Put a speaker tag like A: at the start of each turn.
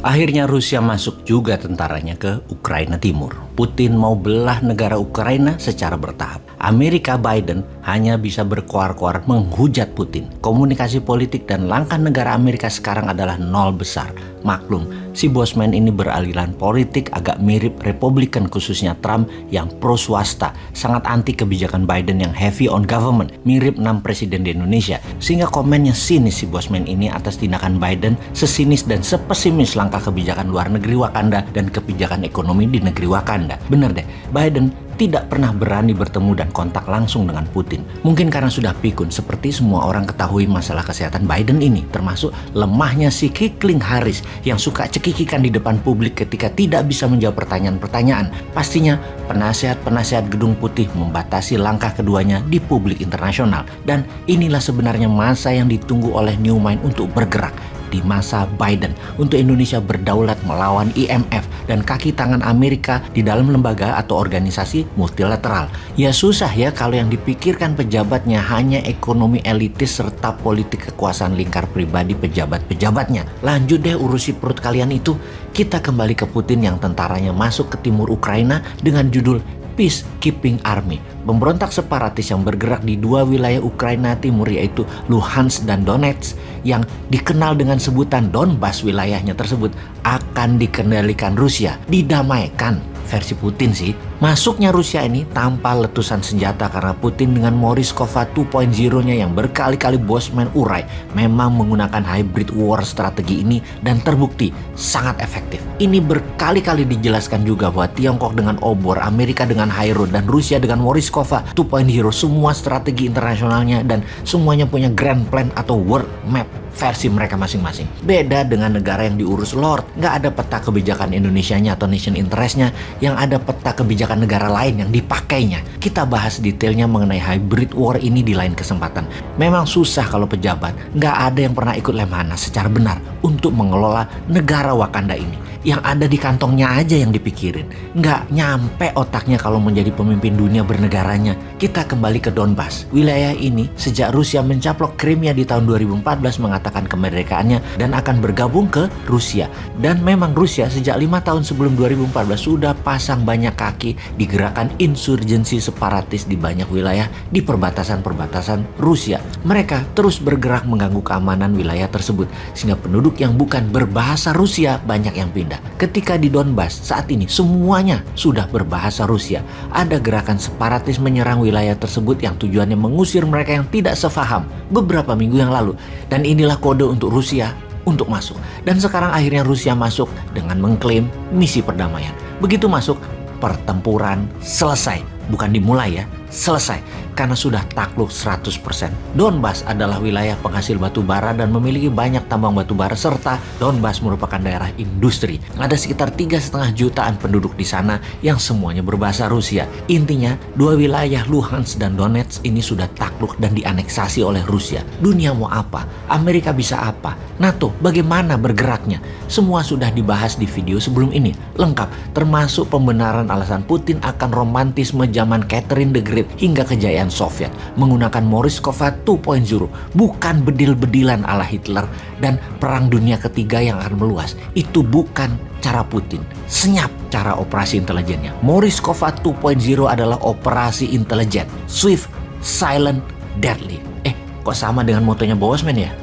A: Akhirnya Rusia masuk juga tentaranya ke Ukraina Timur. Putin mau belah negara Ukraina secara bertahap. Amerika Biden hanya bisa berkoar-koar menghujat Putin. Komunikasi politik dan langkah negara Amerika sekarang adalah nol besar. Maklum, si bosman ini beraliran politik agak mirip Republikan, khususnya Trump yang pro swasta, sangat anti kebijakan Biden yang heavy on government, mirip 6 presiden di Indonesia. Sehingga komennya sinis si bosman ini atas tindakan Biden, sesinis dan sepesimis langkah kebijakan luar negeri Wakanda dan kebijakan ekonomi di negeri Wakanda. Bener deh, Biden tidak pernah berani bertemu dan kontak langsung dengan Putin. Mungkin karena sudah pikun, seperti semua orang ketahui masalah kesehatan Biden ini, termasuk lemahnya si Kikling Harris yang suka cekikikan di depan publik ketika tidak bisa menjawab pertanyaan-pertanyaan. Pastinya penasihat-penasihat Gedung Putih membatasi langkah keduanya di publik internasional. Dan inilah sebenarnya masa yang ditunggu oleh New Mind untuk bergerak. Di masa Biden untuk Indonesia berdaulat melawan IMF dan kaki tangan Amerika di dalam lembaga atau organisasi multilateral. Ya susah ya kalau yang dipikirkan pejabatnya hanya ekonomi elitis serta politik kekuasaan lingkar pribadi pejabat-pejabatnya. Lanjut deh urusi perut kalian itu. Kita kembali ke Putin yang tentaranya masuk ke timur Ukraina dengan judul Peacekeeping Army. Pemberontak separatis yang bergerak di dua wilayah Ukraina Timur yaitu Luhansk dan Donetsk yang dikenal dengan sebutan Donbas, wilayahnya tersebut akan dikendalikan Rusia, didamaikan versi Putin sih. Masuknya Rusia ini tanpa letusan senjata karena Putin dengan Moriskova 2.0-nya yang berkali-kali bosman urai memang menggunakan hybrid war strategi ini dan terbukti sangat efektif. Ini berkali-kali dijelaskan juga bahwa Tiongkok dengan obor, Amerika dengan Hairo, dan Rusia dengan Moriskova 2.0 semua strategi internasionalnya dan semuanya punya grand plan atau world map versi mereka masing-masing. Beda dengan negara yang diurus Lord, nggak ada peta kebijakan Indonesianya atau nation interestnya, yang ada peta kebijakan negara lain yang dipakainya. Kita bahas detailnya mengenai hybrid war ini di lain kesempatan. Memang susah kalau pejabat, nggak ada yang pernah ikut lemhanas secara benar untuk mengelola negara Wakanda ini. Yang ada di kantongnya aja yang dipikirin, nggak nyampe otaknya kalau menjadi pemimpin dunia bernegaranya. Kita kembali ke Donbas. Wilayah ini sejak Rusia mencaplok Crimea di tahun 2014 mengatakan kemerdekaannya dan akan bergabung ke Rusia. Dan memang Rusia sejak 5 tahun sebelum 2014 sudah pasang banyak kaki di gerakan insurgensi separatis di banyak wilayah di perbatasan-perbatasan Rusia. Mereka terus bergerak mengganggu keamanan wilayah tersebut sehingga penduduk yang bukan berbahasa Rusia banyak yang pindah. Ketika di Donbas saat ini semuanya sudah berbahasa Rusia. Ada gerakan separatis menyerang wilayah tersebut yang tujuannya mengusir mereka yang tidak sefaham beberapa minggu yang lalu. Dan inilah kode untuk Rusia untuk masuk. Dan sekarang akhirnya Rusia masuk dengan mengklaim misi perdamaian. Begitu masuk, pertempuran selesai. Bukan dimulai ya, selesai. Karena sudah takluk 100%. Donbas adalah wilayah penghasil batu bara dan memiliki banyak tambang batu bara serta Donbas merupakan daerah industri. Ada sekitar 3,5 jutaan penduduk di sana yang semuanya berbahasa Rusia. Intinya, dua wilayah Luhansk dan Donetsk ini sudah takluk dan dianeksasi oleh Rusia. Dunia mau apa? Amerika bisa apa? NATO bagaimana bergeraknya? Semua sudah dibahas di video sebelum ini. Lengkap, termasuk pembenaran alasan Putin akan romantisme zaman Catherine the Great hingga kejayaan Soviet menggunakan Moriskova 2.0, bukan bedil-bedilan ala Hitler dan perang dunia ketiga yang akan meluas. Itu bukan cara Putin. Senyap cara operasi intelijennya. Moriskova 2.0 adalah operasi intelijen, swift, silent, deadly. Kok sama dengan motonya Bosman ya?